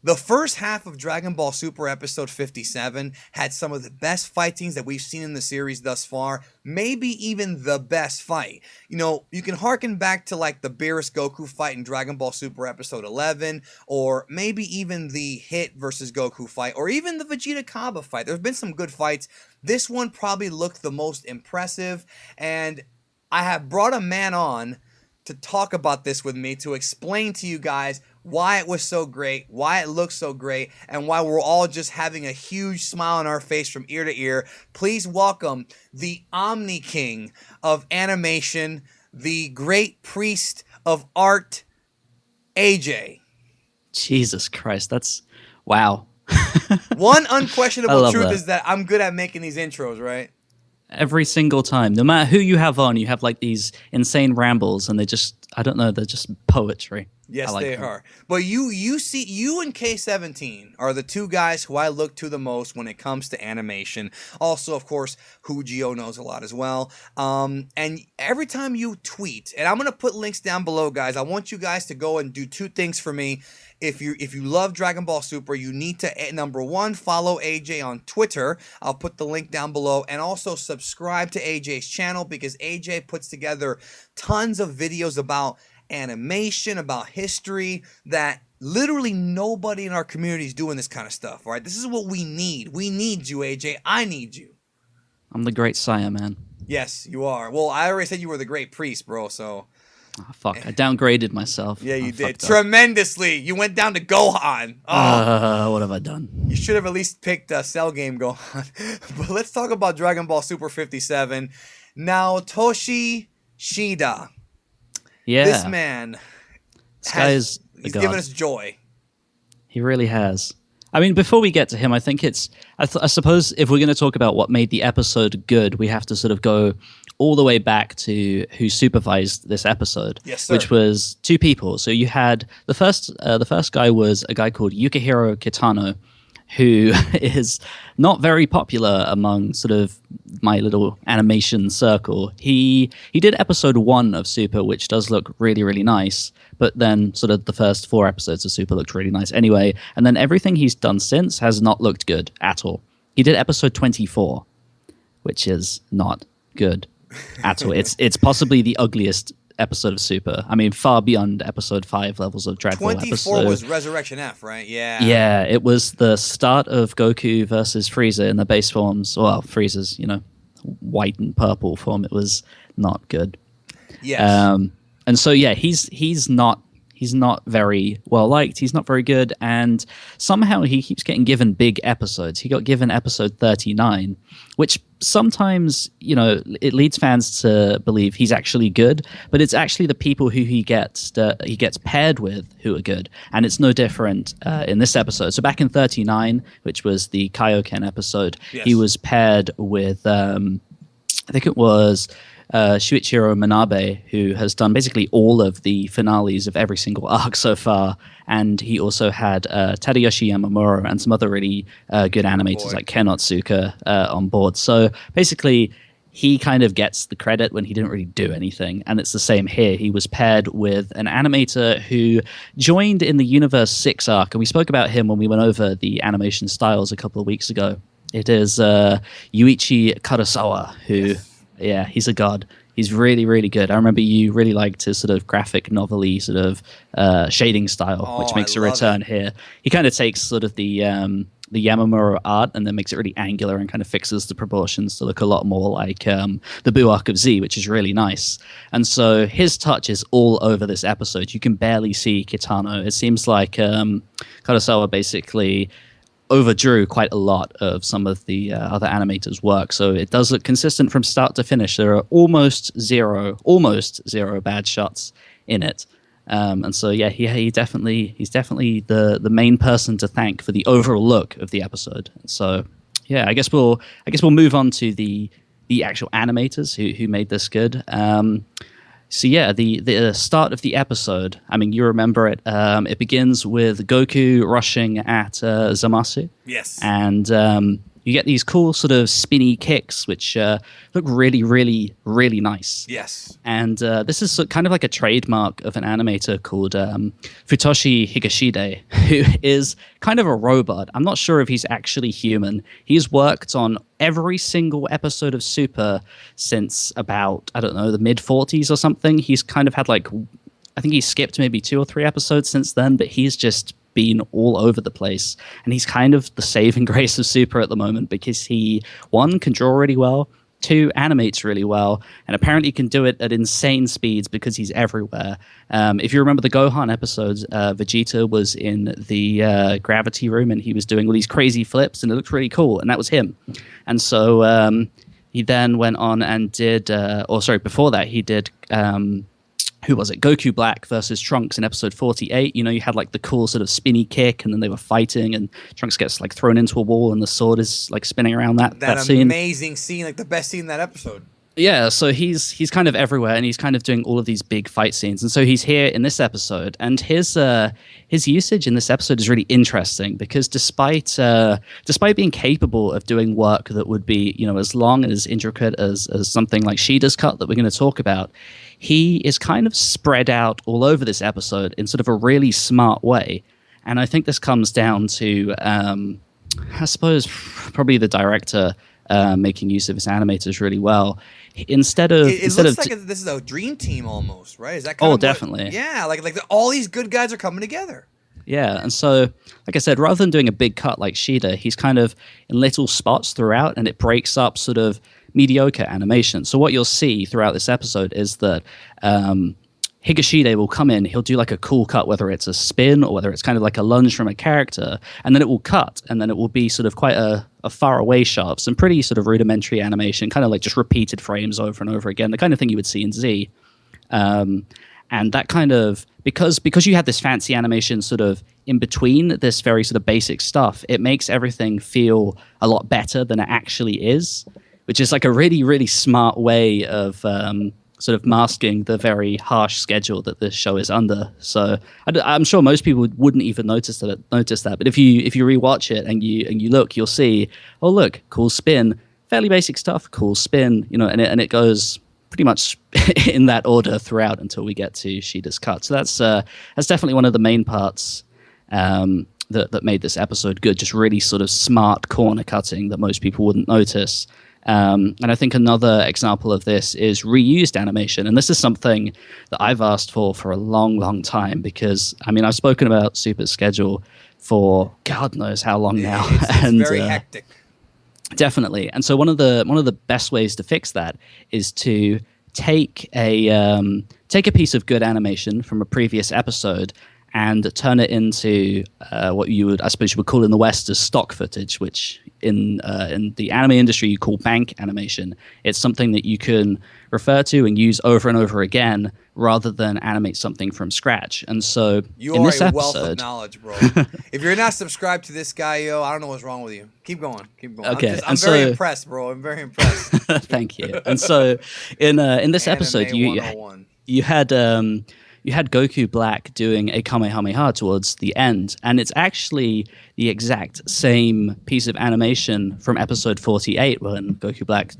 The first half of Dragon Ball Super episode 57 had some of the best fight scenes that we've seen in the series thus far, maybe even the best fight. You know, you can harken back to like the Beerus Goku fight in Dragon Ball Super episode 11, or maybe even the Hit versus Goku fight, or even the Vegeta Kaba fight. There's been some good fights. This one probably looked the most impressive, and I have brought a man on to talk about this with me, to explain to you guys why it was so great, why it looks so great, and why we're all just having a huge smile on our face from ear to ear. Please welcome the Omni King of animation, the great priest of art, AJ. Jesus Christ, that's wow. One I unquestionable love truth that. is that I'm good at making these intros, right? Every single time, no matter who you have on, you have like these insane rambles, and I don't know, they're just poetry. Yes, like they them. are. But you and K17 are the two guys who I look to the most when it comes to animation. Also, of course, Hujio knows a lot as well. And every time you tweet, and I'm gonna put links down below, guys. I want you guys to go and do two things for me. If you love Dragon Ball Super, you need to, number one, follow AJ on Twitter. I'll put the link down below. And also subscribe to AJ's channel, because AJ puts together tons of videos about animation, about history, that literally nobody in our community is doing this kind of stuff, all right? This is what we need. We need you, AJ. I need you. I'm the great sire, man. Yes, you are. Well, I already said you were the great priest, bro, so... Oh, fuck, I downgraded myself. Yeah, you I did. fucked up. Tremendously. You went down to Gohan. Oh. What have I done? You should have at least picked Cell Game Gohan. But let's talk about Dragon Ball Super 57. Now, Toshi Sheeta. Yeah, This man, this guy is a he's god. given us joy. He really has. I mean, before we get to him, I think I suppose if we're going to talk about what made the episode good, we have to sort of go all the way back to who supervised this episode. Yes, sir. Which was two people. So you had the first guy was a guy called Yukihiro Kitano, who is not very popular among sort of my little animation circle. He did episode 1 of Super, which does look really, really nice, but then sort of the first 4 episodes of Super looked really nice anyway, and then everything he's done since has not looked good at all. He did episode 24, which is not good at all. It's possibly the ugliest episode of Super. I mean, far beyond episode 5 levels of dreadful 24 episode. was Resurrection F, right? Yeah. Yeah, it was the start of Goku versus Frieza in the base forms. Well, Frieza's, white and purple form. It was not good. Yes. And so yeah, he's not very well liked. He's not very good, and somehow he keeps getting given big episodes. He got given episode 39, which sometimes it leads fans to believe he's actually good, but it's actually the people who he gets paired with who are good, and it's no different in this episode. So back in 39, which was the Kaioken episode, Yes. he was paired with I think it was Shuichiro Manabe, who has done basically all of the finales of every single arc so far, and he also had Tadayoshi Yamamura and some other really good animators like Ken Otsuka on board. So basically, he kind of gets the credit when he didn't really do anything, and it's the same here. He was paired with an animator who joined in the Universe 6 arc, and we spoke about him when we went over the animation styles a couple of weeks ago. It is Yuuichi Kurosawa, who... Yeah, he's a god. He's really, really good. I remember you really liked his sort of graphic novel-y sort of shading style, which makes a return here. He kind of takes sort of the Yamamura art and then makes it really angular and kind of fixes the proportions to look a lot more like the Buu arc of Z, which is really nice. And so his touch is all over this episode. You can barely see Kitano. It seems like Kurosawa basically overdrew quite a lot of some of the other animators' work, so it does look consistent from start to finish. There are almost zero bad shots in it, and so yeah, he's definitely the main person to thank for the overall look of the episode. So yeah, I guess we'll move on to the actual animators who made this good. So yeah, the start of the episode, I mean, you remember it. It begins with Goku rushing at Zamasu. Yes. And You get these cool sort of spinny kicks, which look really, really, really nice. Yes. And this is kind of like a trademark of an animator called Futoshi Higashide, who is kind of a robot. I'm not sure if he's actually human. He's worked on every single episode of Super since about, I don't know, the mid-40s or something. He's kind of had like, I think he's skipped maybe 2 or 3 episodes since then, but he's just been all over the place. And he's kind of the saving grace of Super at the moment because he, 1, can draw really well, 2, animates really well, and apparently can do it at insane speeds because he's everywhere. If you remember the Gohan episodes, Vegeta was in the gravity room and he was doing all these crazy flips and it looked really cool, and that was him. And so he then went on and did, before that he did who was it? Goku Black versus Trunks in episode 48. You know, you had like the cool sort of spinny kick, and then they were fighting, and Trunks gets like thrown into a wall, and the sword is like spinning around that scene. Amazing scene, like the best scene in that episode. Yeah, so he's kind of everywhere, and he's kind of doing all of these big fight scenes, and so he's here in this episode, and his usage in this episode is really interesting because despite being capable of doing work that would be, you know, as long and as intricate as something like Sheeta's cut that we're going to talk about, he is kind of spread out all over this episode in sort of a really smart way. And I think this comes down to, I suppose, probably the director making use of his animators really well. It looks like this is a dream team almost, right? Is that kind of definitely. Yeah, like all these good guys are coming together. Yeah, and so, like I said, rather than doing a big cut like Sheeta, he's kind of in little spots throughout, and it breaks up sort of mediocre animation. So what you'll see throughout this episode is that Higashide will come in, he'll do like a cool cut, whether it's a spin or whether it's kind of like a lunge from a character, and then it will cut, and then it will be sort of quite a far away shot, some pretty sort of rudimentary animation, kind of like just repeated frames over and over again, the kind of thing you would see in Z. And that kind of, because you have this fancy animation sort of in between this very sort of basic stuff, it makes everything feel a lot better than it actually is, which is like a really, really smart way of sort of masking the very harsh schedule that this show is under. So I'm sure most people wouldn't even notice that. But if you rewatch it and you look, you'll see, oh look, cool spin, fairly basic stuff, cool spin, you know, and it goes pretty much in that order throughout until we get to Sheeta's cut. So that's definitely one of the main parts that made this episode good. Just really sort of smart corner cutting that most people wouldn't notice. And I think another example of this is reused animation. And this is something that I've asked for a long, long time because, I mean, I've spoken about Super's schedule for God knows how long now. It's very hectic. Definitely. And so one of the best ways to fix that is to take a piece of good animation from a previous episode and turn it into what you would call in the West as stock footage, which in the anime industry you call bank animation. It's something that you can refer to and use over and over again rather than animate something from scratch. And so in this episode, wealth of knowledge, bro. If you're not subscribed to this guy, yo, I don't know what's wrong with you. Keep going. Okay. I'm very impressed, bro. I'm very impressed. Thank you. And so in this episode, you had Goku Black doing a Kamehameha towards the end, and it's actually the exact same piece of animation from episode 48 when Goku Black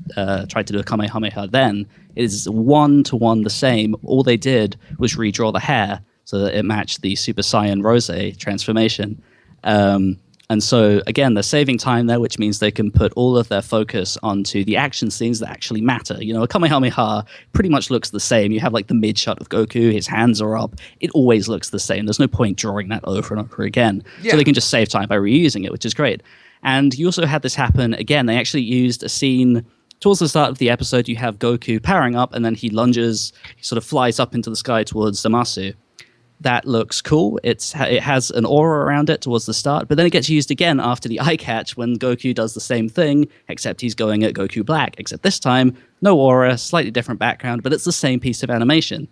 tried to do a Kamehameha then. It is 1-to-1 the same. All they did was redraw the hair so that it matched the Super Saiyan Rose transformation. And so, again, they're saving time there, which means they can put all of their focus onto the action scenes that actually matter. You know, a Kamehameha pretty much looks the same. You have, like, the mid-shot of Goku, his hands are up. It always looks the same. There's no point drawing that over and over again. Yeah. So they can just save time by reusing it, which is great. And you also had this happen, again, they actually used a scene towards the start of the episode. You have Goku powering up, and then he lunges, he sort of flies up into the sky towards Zamasu. That looks cool. It has an aura around it towards the start, but then it gets used again after the eye catch when Goku does the same thing, except he's going at Goku Black, except this time, no aura, slightly different background, but it's the same piece of animation.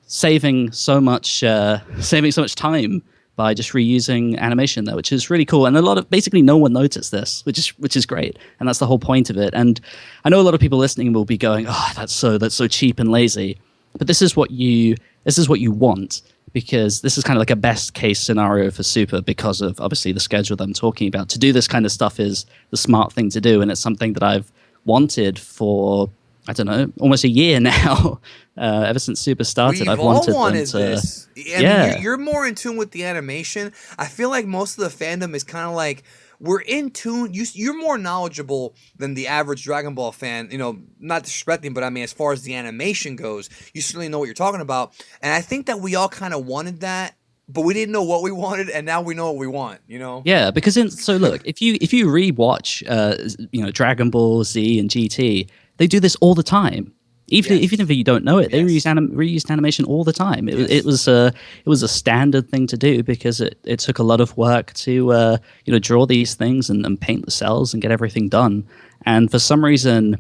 Saving so much time by just reusing animation there, which is really cool. And basically no one noticed this, which is great. And that's the whole point of it. And I know a lot of people listening will be going, oh, that's so cheap and lazy. But this is what you want. because this is kind of like a best case scenario for Super because of obviously the schedule that I'm talking about. To do this kind of stuff is the smart thing to do, and it's something that I've wanted for, I don't know, almost a year now. Ever since Super started, We've I've all wanted wanted them to. this. I mean, you're more in tune with the animation. I feel like most of the fandom is kind of like, we're in tune. You're more knowledgeable than the average Dragon Ball fan. You know, not disrespecting, but I mean, as far as the animation goes, you certainly know what you're talking about. And I think that we all kind of wanted that, but we didn't know what we wanted, and now we know what we want. You know? Yeah, because so look, if you rewatch, Dragon Ball Z and GT, they do this all the time. Even if you don't know it, they reused animation all the time. It was a standard thing to do because it took a lot of work to draw these things and paint the cells and get everything done. And for some reason,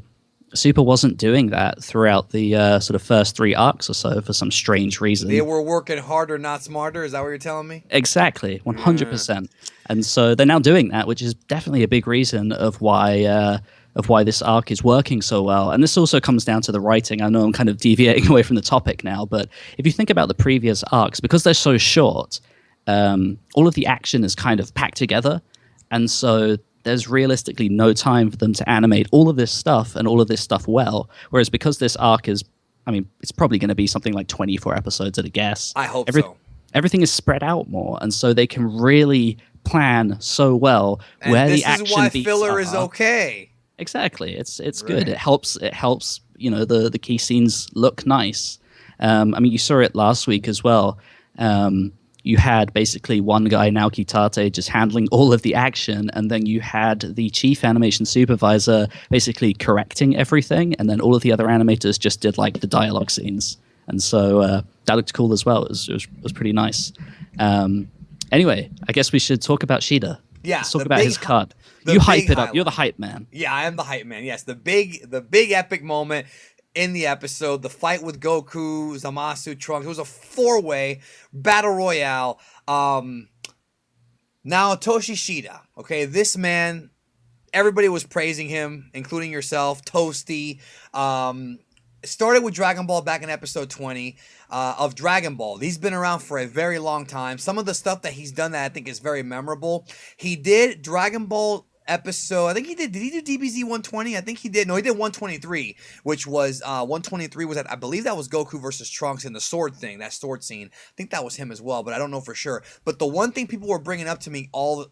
Super wasn't doing that throughout the sort of first 3 arcs or so for some strange reason. They were working harder, not smarter. Is that what you're telling me? Exactly, 100%. And so they're now doing that, which is definitely a big reason of why this arc is working so well. And this also comes down to the writing. I know I'm kind of deviating away from the topic now, but if you think about the previous arcs, because they're so short, all of the action is kind of packed together. And so there's realistically no time for them to animate all of this stuff and all of this stuff well. Whereas because this arc is, I mean, it's probably going to be something like 24 episodes at a guess. I hope so. Everything is spread out more. And so they can really plan so well and where the action beats are. This beats is why filler are. is okay. Exactly, it's good. It helps. The key scenes look nice. I mean, you saw it last week as well. You had basically one guy, Naoki Tate, just handling all of the action, and then you had the chief animation supervisor basically correcting everything, and then all of the other animators just did like the dialogue scenes, and so that looked cool as well. It was pretty nice. Anyway, I guess we should talk about Sheeta. Yeah, let's talk about his cut. You hype it up. You're the hype man. Yeah, I am the hype man. Yes, the big epic moment in the episode, the fight with Goku, Zamasu, Trunks. It was a 4-way battle royale. Now Toshi Sheeta. Okay, this man, everybody was praising him, including yourself, Toasty. Started with Dragon Ball back in episode 20 of Dragon Ball. He's been around for a very long time. Some of the stuff that he's done that I think is very memorable. He did Dragon Ball episode, I think he did he do DBZ 120? I think he did. No, he did 123, which was, 123 was, I believe that was Goku versus Trunks in the sword thing, that sword scene. I think that was him as well, but I don't know for sure. But the one thing people were bringing up to me all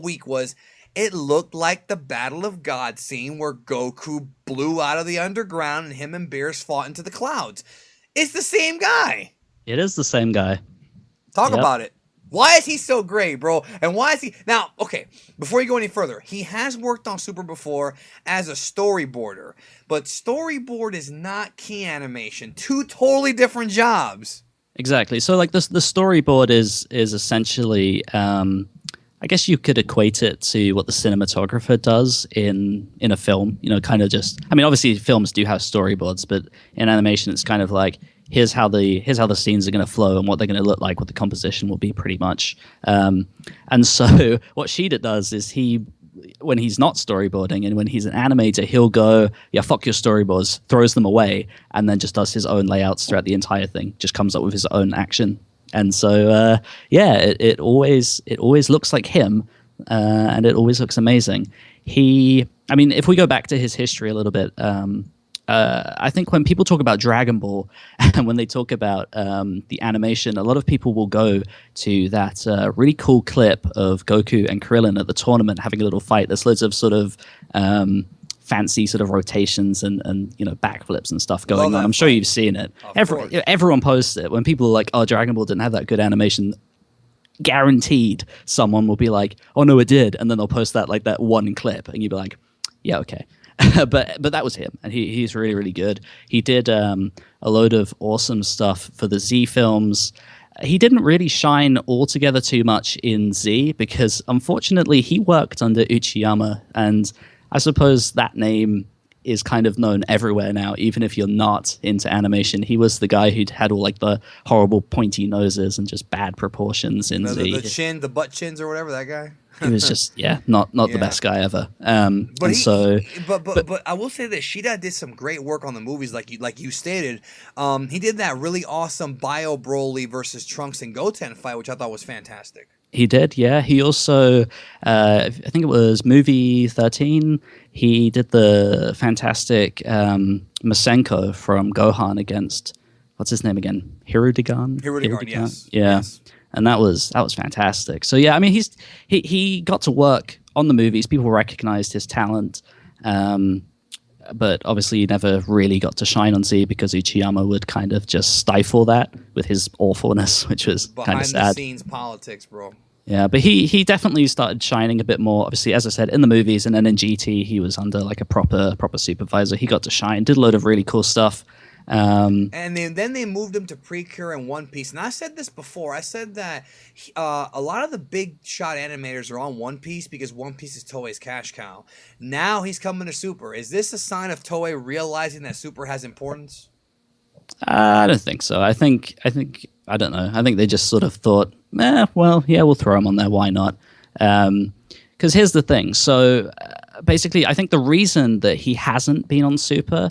week was, it looked like the Battle of God scene where Goku blew out of the underground and him and Beerus fought into the clouds. It's the same guy. It is the same guy. Talk about it. Why is he so great, bro? And why is he... Now, okay, before you go any further, he has worked on Super before as a storyboarder, but storyboard is not key animation. 2 totally different jobs. Exactly. So, like, the storyboard is essentially... I guess you could equate it to what the cinematographer does in a film, kind of just, I mean, obviously films do have storyboards, but in animation, it's kind of like, here's how the scenes are going to flow and what they're going to look like, what the composition will be pretty much. And so what Sheeta does is when he's not storyboarding and when he's an animator, he'll go, yeah, fuck your storyboards, throws them away, and then just does his own layouts throughout the entire thing, just comes up with his own action. And so, it always looks like him, and it always looks amazing. If we go back to his history a little bit, I think when people talk about Dragon Ball and when they talk about the animation, a lot of people will go to that really cool clip of Goku and Krillin at the tournament having a little fight. There's loads of sort of fancy sort of rotations and backflips and stuff going on. I'm sure you've seen it. Everyone posts it. When people are like, oh, Dragon Ball didn't have that good animation, guaranteed someone will be like, oh no, it did, and then they'll post that like that one clip and you'll be like, yeah, okay. but that was him, and he's really, really good. He did a load of awesome stuff for the Z films. He didn't really shine altogether too much in Z because unfortunately he worked under Uchiyama, and I suppose that name is kind of known everywhere now, even if you're not into animation. He was the guy who'd had all like the horrible pointy noses and just bad proportions in the butt chins or whatever, that guy. He was just not the best guy ever. But I will say that Sheeta did some great work on the movies, like you stated. He did that really awesome Bio Broly versus Trunks and Goten fight, which I thought was fantastic. He did, yeah. He also, I think it was movie 13. He did the fantastic Masenko from Gohan against, what's his name again? Hirudegan? Hirudegan, yes. Yeah. Yes. And that was fantastic. So yeah, I mean, he got to work on the movies. People recognized his talent, but obviously he never really got to shine on Z because Uchiyama would kind of just stifle that with his awfulness, which was kind of sad. Behind the scenes politics, bro. Yeah, but he definitely started shining a bit more. Obviously, as I said, in the movies, and then in GT, he was under like a proper supervisor. He got to shine, did a load of really cool stuff. And then they moved him to Precure and One Piece. And I said this before. I said that a lot of the big shot animators are on One Piece because One Piece is Toei's cash cow. Now he's coming to Super. Is this a sign of Toei realizing that Super has importance? I don't think so. I think I don't know. I think they just sort of thought, well, yeah, we'll throw him on there. Why not? Because here's the thing. So basically, I think the reason that he hasn't been on Super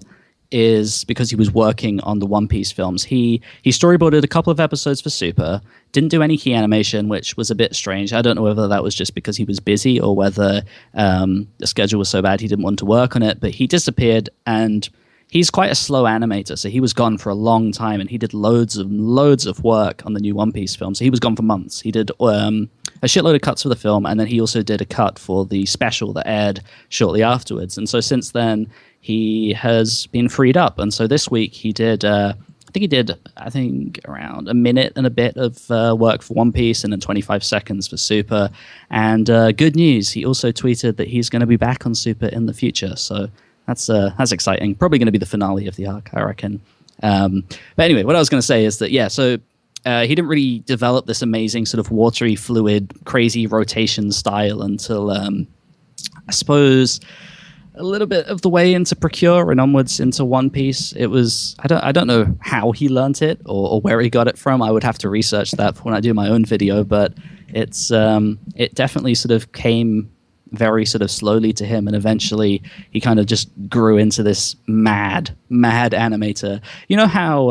is because he was working on the One Piece films. He storyboarded a couple of episodes for Super, didn't do any key animation, which was a bit strange. I don't know whether that was just because he was busy or whether the schedule was so bad he didn't want to work on it, but he disappeared, and he's quite a slow animator, so he was gone for a long time, and he did loads of work on the new One Piece film. So he was gone for months. He did a shitload of cuts for the film, and then he also did a cut for the special that aired shortly afterwards. And so since then, he has been freed up. And so this week he did, I think around a minute and a bit of work for One Piece and then 25 seconds for Super. And good news, he also tweeted that he's going to be back on Super in the future. So that's exciting. Probably going to be the finale of the arc, I reckon. But anyway, what I was going to say is that, so he didn't really develop this amazing sort of watery, fluid, crazy rotation style until, I suppose, a little bit of the way into Precure and onwards into One Piece. It was, I don't know how he learnt it or where he got it from. I would have to research that when I do my own video, but it definitely sort of came very sort of slowly to him, and eventually he kind of just grew into this mad animator. You know how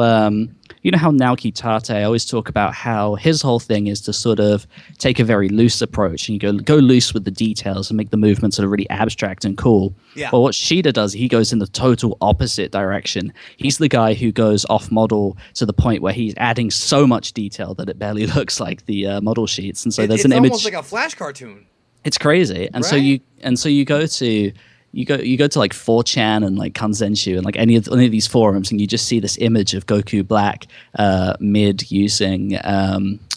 Naoki Tate, I always talk about how his whole thing is to sort of take a very loose approach and you go loose with the details and make the movements sort of really abstract and cool. Yeah. Well, what Sheeta does, he goes in the total opposite direction. He's the guy who goes off model to the point where he's adding so much detail that it barely looks like the model sheets. And so there's an image. It's almost like a Flash cartoon. It's crazy, and right? so you go to like 4chan and like Kanzenshu and like any of these forums, and you just see this image of Goku Black mid using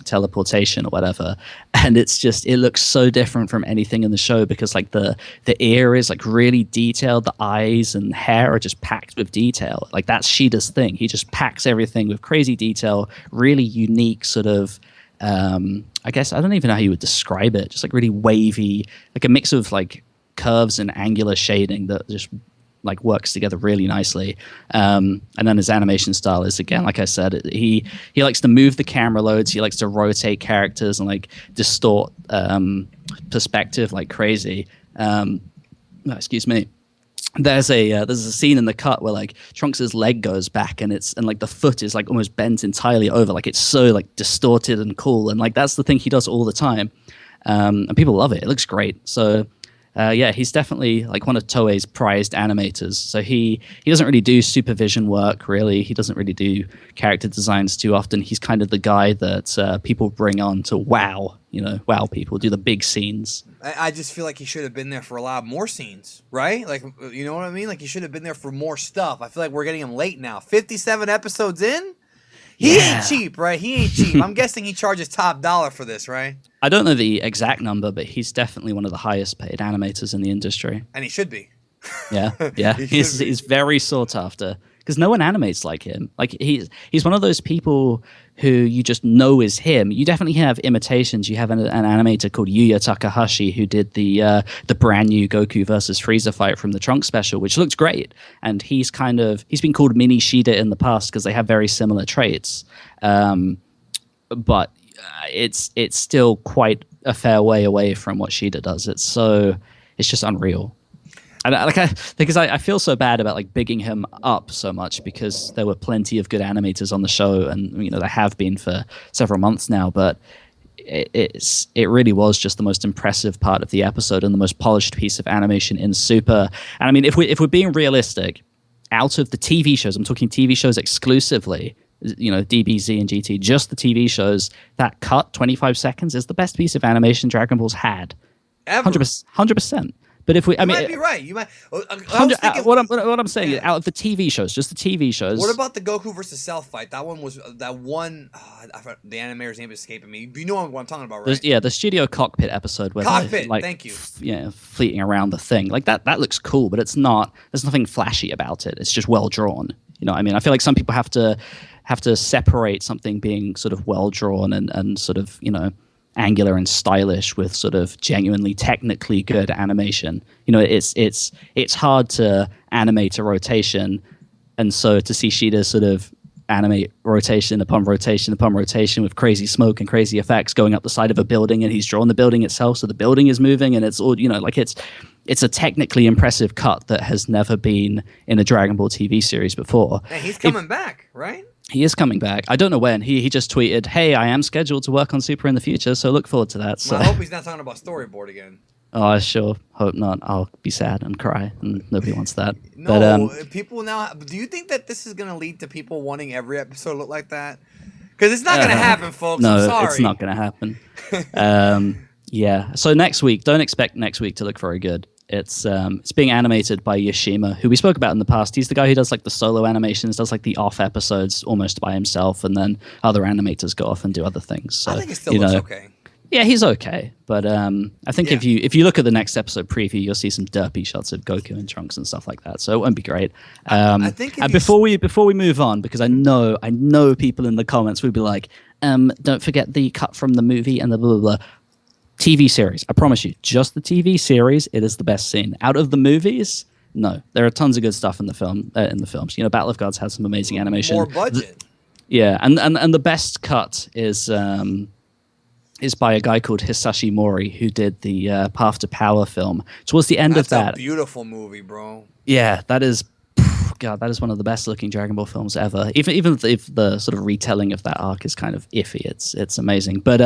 teleportation or whatever, and it looks so different from anything in the show because like the ear is like really detailed, the eyes and hair are just packed with detail. Like that's Sheeta's thing. He just packs everything with crazy detail, really unique sort of. I guess I don't even know how you would describe it. Just like really wavy, like a mix of like curves and angular shading that just like works together really nicely. And then his animation style is, again, like I said, he likes to move the camera loads. He likes to rotate characters and like distort perspective like crazy. Excuse me. There's a scene in the cut where like Trunks' leg goes back and like the foot is like almost bent entirely over, like it's so like distorted and cool, and like that's the thing he does all the time, and people love it. It looks great. So he's definitely like one of Toei's prized animators. So he doesn't really do supervision work, really. He doesn't really do character designs too often. He's kind of the guy that people bring on to wow people, do the big scenes. I just feel like he should have been there for a lot more scenes, right? Like, you know what I mean? Like, he should have been there for more stuff. I feel like we're getting him late now. 57 episodes in? He ain't cheap, right? He ain't cheap. I'm guessing he charges top dollar for this, right? I don't know the exact number, but he's definitely one of the highest paid animators in the industry. And he should be. Yeah. He's very sought after because no one animates like him. Like he's one of those people who you just know is him. You definitely have imitations. You have an animator called Yuya Takahashi who did the brand new Goku versus Frieza fight from the Trunks special, which looks great. And he's been called Mini Sheeta in the past because they have very similar traits. But it's still quite a fair way away from what Sheeta does. It's just unreal. Because I feel so bad about like bigging him up so much because there were plenty of good animators on the show, and there have been for several months now. But it really was just the most impressive part of the episode and the most polished piece of animation in Super. And I mean, if we're being realistic, out of the TV shows, I'm talking TV shows exclusively. DBZ and GT, just the TV shows. That cut 25 seconds is the best piece of animation Dragon Ball's had. Ever. 100%. But if we, you might be right. You might. What I'm saying is, out of the TV shows, just the TV shows. What about the Goku versus Cell fight? That one was that one. The animator's name is escaping me. You know what I'm talking about, right? The Studio Cockpit episode where Cockpit. Like, thank you. Fleeting around the thing like that. That looks cool, but it's not. There's nothing flashy about it. It's just well drawn. I mean, I feel like some people have to separate something being sort of well drawn and sort of angular and stylish with sort of genuinely technically good animation. It's hard to animate a rotation, and so to see Sheeta sort of animate rotation upon rotation upon rotation with crazy smoke and crazy effects going up the side of a building, and he's drawn the building itself, so the building is moving, and it's all it's a technically impressive cut that has never been in a Dragon Ball TV series before. And he's coming back, right? He is coming back. I don't know when. He just tweeted, "Hey, I am scheduled to work on Super in the future, so look forward to that." So. Well, I hope he's not talking about Storyboard again. Oh, I sure hope not. I'll be sad and cry, and nobody wants that. No, people now. Do you think that this is going to lead to people wanting every episode to look like that? Because it's not going to happen, folks. No, I'm sorry. It's not going to happen. Yeah. So next week, don't expect next week to look very good. It's being animated by Yoshima, who we spoke about in the past. He's the guy who does like the solo animations, does like the off episodes almost by himself, and then other animators go off and do other things. So, I think it still looks okay. Yeah, he's okay, but I think if you look at the next episode preview, you'll see some derpy shots of Goku and Trunks and stuff like that. So it won't be great. I think and before we move on, because I know people in the comments will be like, don't forget the cut from the movie and the blah blah blah. TV series, I promise you, just the TV series, it is the best scene. Out of the movies, no, there are tons of good stuff in the films. Battle of Gods has some amazing animation. More budget. And the best cut is by a guy called Hisashi Mori, who did the Path to Power film. Towards the end of that, that's a beautiful movie, bro. Yeah, that is. God, that is one of the best looking Dragon Ball films ever. Even if the sort of retelling of that arc is kind of iffy, it's amazing. But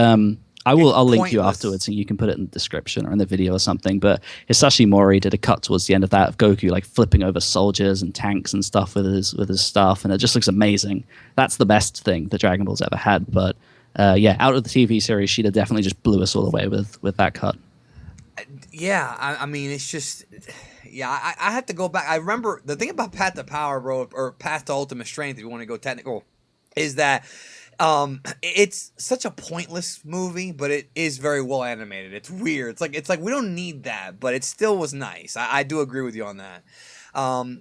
I'll link you afterwards, and you can put it in the description or in the video or something. But Hisashi Mori did a cut towards the end of that of Goku like flipping over soldiers and tanks and stuff with his staff, and it just looks amazing. That's the best thing that Dragon Ball's ever had. But out of the TV series, Sheeta definitely just blew us all away with that cut. Yeah, I mean, it's just... Yeah, I have to go back. I remember the thing about Path to Power, bro, or Path to Ultimate Strength, if you want to go technical, is that it's such a pointless movie, but it is very well animated. It's weird. It's like we don't need that, but it still was nice. I do agree with you on that.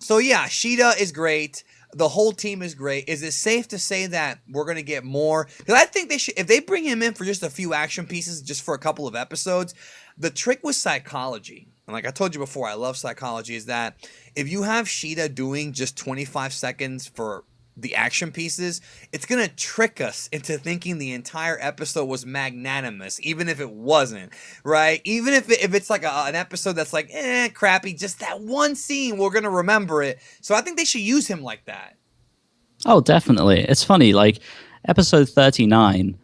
So yeah, Sheeta is great. The whole team is great. Is it safe to say that we're going to get more? Because I think they should, if they bring him in for just a few action pieces, just for a couple of episodes, the trick with psychology, and like I told you before, I love psychology, is that if you have Sheeta doing just 25 seconds for the action pieces, it's going to trick us into thinking the entire episode was magnanimous, even if it wasn't, right? Even if it's like an episode that's like, crappy, just that one scene, we're going to remember it. So I think they should use him like that. Oh, definitely. It's funny, like, episode 39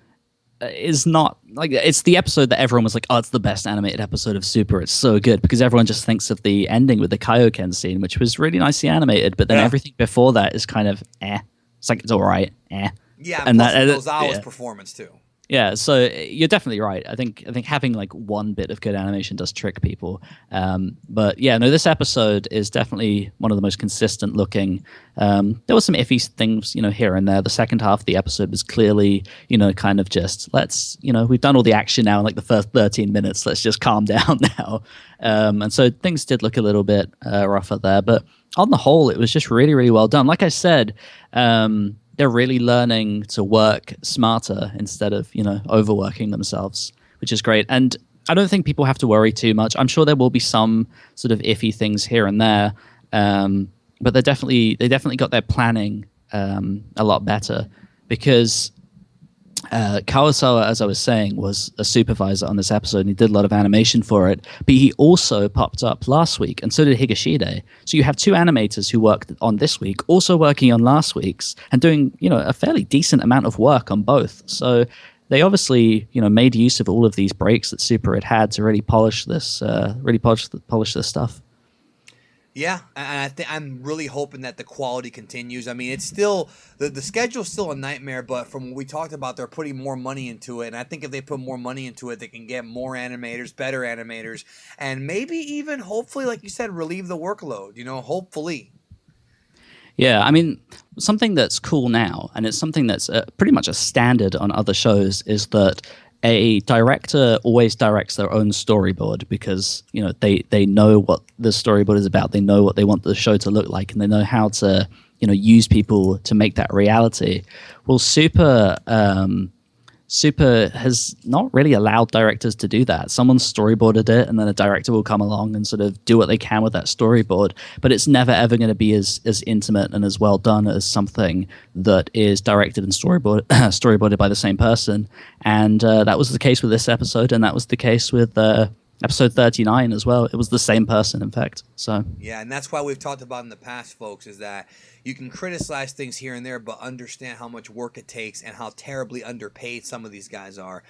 is not, like, it's the episode that everyone was like, oh, it's the best animated episode of Super, it's so good, because everyone just thinks of the ending with the Kaioken scene, which was really nicely animated, but then everything before that is kind of it's like, it's all right, Yeah, and plus Nozawa's performance too. Yeah, so you're definitely right. I think having like one bit of good animation does trick people. But yeah, no, this episode is definitely one of the most consistent looking. There were some iffy things, here and there. The second half of the episode was clearly, kind of just let's, we've done all the action now in like the first 13 minutes. Let's just calm down now. And so things did look a little bit rougher there, but on the whole, it was just really, really well done. Like I said, they're really learning to work smarter instead of, overworking themselves, which is great. And I don't think people have to worry too much. I'm sure there will be some sort of iffy things here and there, but they definitely got their planning a lot better, because Kurosawa, as I was saying, was a supervisor on this episode, and he did a lot of animation for it. But he also popped up last week, and so did Higashide. So you have two animators who worked on this week, also working on last week's, and doing a fairly decent amount of work on both. So they obviously made use of all of these breaks that Super had to really polish this, polish this stuff. Yeah, and I'm really hoping that the quality continues. I mean, it's still the schedule's still a nightmare, but from what we talked about, they're putting more money into it, and I think if they put more money into it, they can get more animators, better animators, and maybe even, hopefully, like you said, relieve the workload. Hopefully. Yeah, I mean, something that's cool now, and it's something that's pretty much a standard on other shows, is that a director always directs their own storyboard, because they know what the storyboard is about, they know what they want the show to look like, and they know how to use people to make that reality. Well, Super has not really allowed directors to do that. Someone storyboarded it, and then a director will come along and sort of do what they can with that storyboard. But it's never ever going to be as intimate and as well done as something that is directed and storyboarded by the same person. And that was the case with this episode, and that was the case with episode 39 as well. It was the same person, in fact. So yeah, and that's why we've talked about in the past, folks, is that you can criticize things here and there, but understand how much work it takes and how terribly underpaid some of these guys are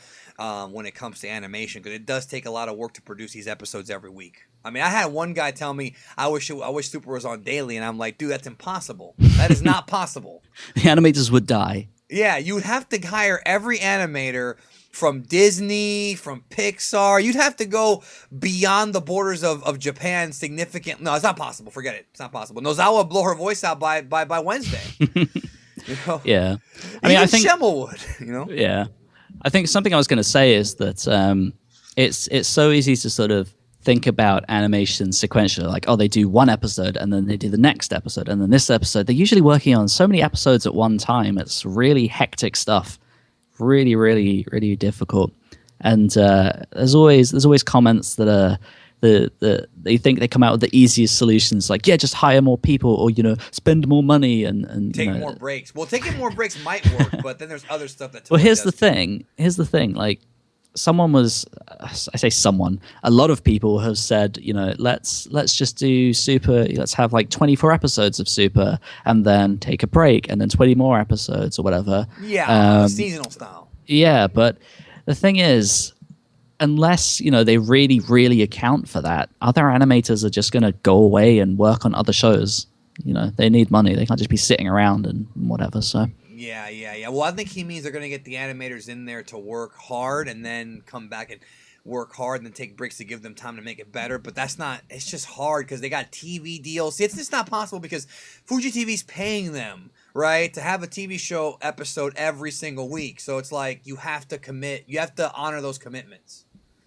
when it comes to animation, because it does take a lot of work to produce these episodes every week. I mean, I had one guy tell me, I wish Super was on daily, and I'm like, dude, that's impossible. That is not possible. The animators would die. Yeah, you would have to hire every animator from Disney, from Pixar. You'd have to go beyond the borders of Japan significant. No, it's not possible. Forget it. It's not possible. Nozawa would blow her voice out by Wednesday. Yeah. I think Schemmel would, Yeah. I think something I was going to say is that it's so easy to sort of think about animation sequentially, like, they do one episode and then they do the next episode and then this episode. They're usually working on so many episodes at one time. It's really hectic stuff. Really, really, really difficult. And there's always comments that they think they come out with the easiest solutions, like, yeah, just hire more people, or spend more money and take more breaks. Well, taking more breaks might work, but then there's other stuff that. Well, here's the thing. Like, a lot of people have said, let's just do Super. Let's have like 24 episodes of Super, and then take a break, and then 20 more episodes or whatever. Yeah, seasonal style. Yeah, but the thing is, unless they really, really account for that, other animators are just going to go away and work on other shows. They need money. They can't just be sitting around and whatever. So. Yeah. Well, I think he means they're going to get the animators in there to work hard and then come back and work hard and then take breaks to give them time to make it better. But that's not, it's just hard because they got TV deals. See, it's just not possible because Fuji TV's paying them, right, to have a TV show episode every single week. So it's like you have to commit, you have to honor those commitments.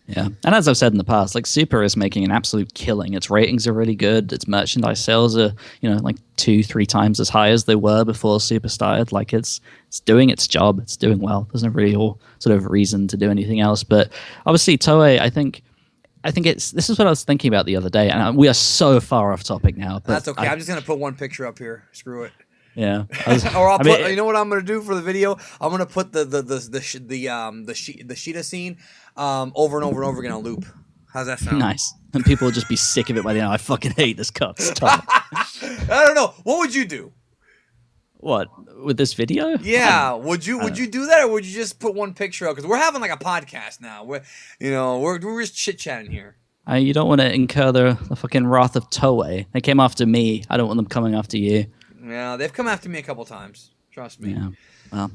Yeah, and as I've said in the past, like, Super is making an absolute killing. Its ratings are really good. Its merchandise sales are, like 2-3 times as high as they were before Super started. Like, it's doing its job. It's doing well. There's no real sort of reason to do anything else. But obviously, Toei, I think this is what I was thinking about the other day, and we are so far off topic now. But that's okay. I'm just gonna put one picture up here. Screw it. Yeah, or I'll put. You know what I'm gonna do for the video? I'm gonna put the Sheeta scene over and over and over again on loop. How's that sound? Nice. And people will just be sick of it by the end. I fucking hate this cut. Stop. I don't know. What would you do? What, with this video? Yeah. Would you do that, or would you just put one picture up? Because we're having like a podcast now. We're just chit chatting here. You don't want to incur the fucking wrath of Toei. They came after me. I don't want them coming after you. Yeah, they've come after me a couple times. Trust me. Yeah. Well,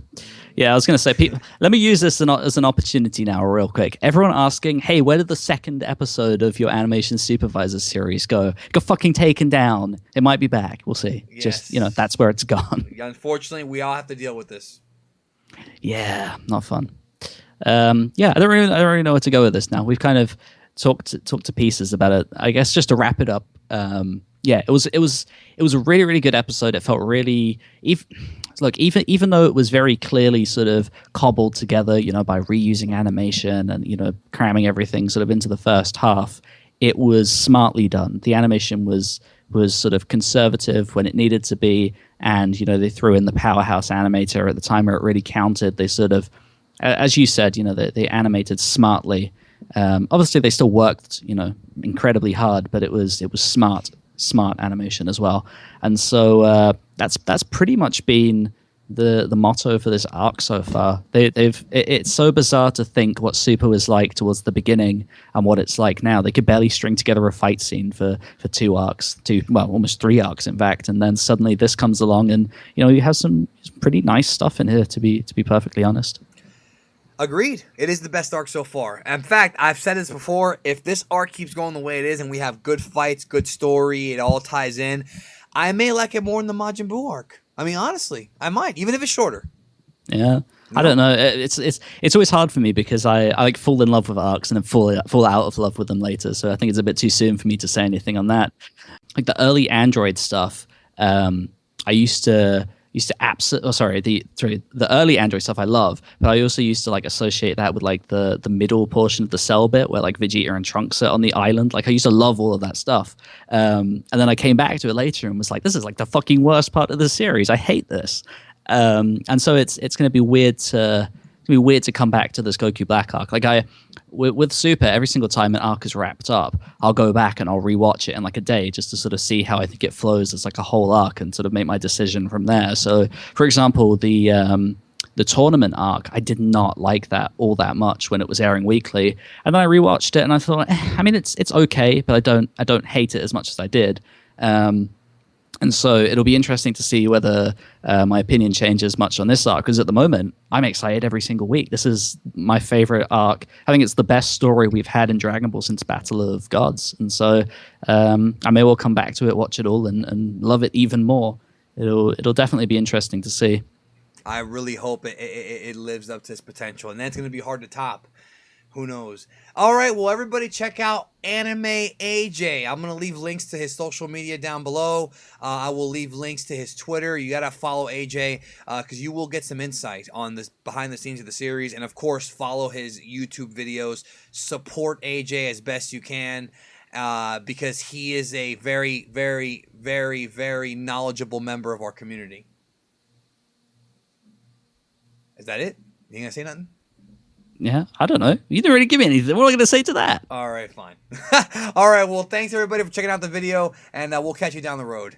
yeah, I was going to say, let me use this as an opportunity now, real quick. Everyone asking, hey, where did the second episode of your Animation Supervisor series go? It got fucking taken down. It might be back. We'll see. Yes. Just, that's where it's gone. Unfortunately, we all have to deal with this. Yeah, not fun. I don't really know where to go with this now. We've kind of talk to pieces about it. I guess just to wrap it up, yeah, it was a really really good episode. It felt really look, even though it was very clearly sort of cobbled together, by reusing animation and cramming everything sort of into the first half, it was smartly done. The animation was sort of conservative when it needed to be, and they threw in the powerhouse animator at the time where it really counted. They sort of, as you said, they animated smartly. Obviously, they still worked, incredibly hard, but it was smart animation as well. And so that's pretty much been the motto for this arc so far. It's so bizarre to think what Super was like towards the beginning and what it's like now. They could barely string together a fight scene for two arcs, almost three arcs in fact, and then suddenly this comes along, and you have some pretty nice stuff in here, to be perfectly honest. Agreed. It is the best arc so far. In fact, I've said this before, if this arc keeps going the way it is and we have good fights, good story, it all ties in, I may like it more than the Majin Buu arc. I mean, honestly, I might, even if it's shorter. Yeah. I don't know. It's always hard for me because I like fall in love with arcs and then fall out of love with them later. So I think it's a bit too soon for me to say anything on that. Like the early Android stuff, I used to absolutely. The early Android stuff I love, but I also used to like associate that with like the middle portion of the Cell bit where like Vegeta and Trunks are on the island. Like I used to love all of that stuff, and then I came back to it later and was like, this is like the fucking worst part of the series. I hate this, and so it's going to be weird to come back to this Goku Black arc. Like with Super, every single time an arc is wrapped up, I'll go back and I'll rewatch it in like a day just to sort of see how I think it flows as like a whole arc and sort of make my decision from there. So, for example, the tournament arc, I did not like that all that much when it was airing weekly, and then I rewatched it and I thought, I mean, it's okay, but I don't hate it as much as I did. And so it'll be interesting to see whether my opinion changes much on this arc, because at the moment, I'm excited every single week. This is my favorite arc. I think it's the best story we've had in Dragon Ball since Battle of Gods. And so I may well come back to it, watch it all, and love it even more. It'll definitely be interesting to see. I really hope it lives up to its potential, and that's going to be hard to top. Who knows? All right, well, everybody check out AnimeAjay. I'm going to leave links to his social media down below. I will leave links to his Twitter. You got to follow AJ because you will get some insight on this behind the scenes of the series. And, of course, follow his YouTube videos. Support AJ as best you can because he is a very, very, very, very knowledgeable member of our community. Is that it? You ain't going to say nothing? Yeah, I don't know. You didn't really give me anything. What am I going to say to that? All right, fine. All right, well, thanks everybody for checking out the video, and we'll catch you down the road.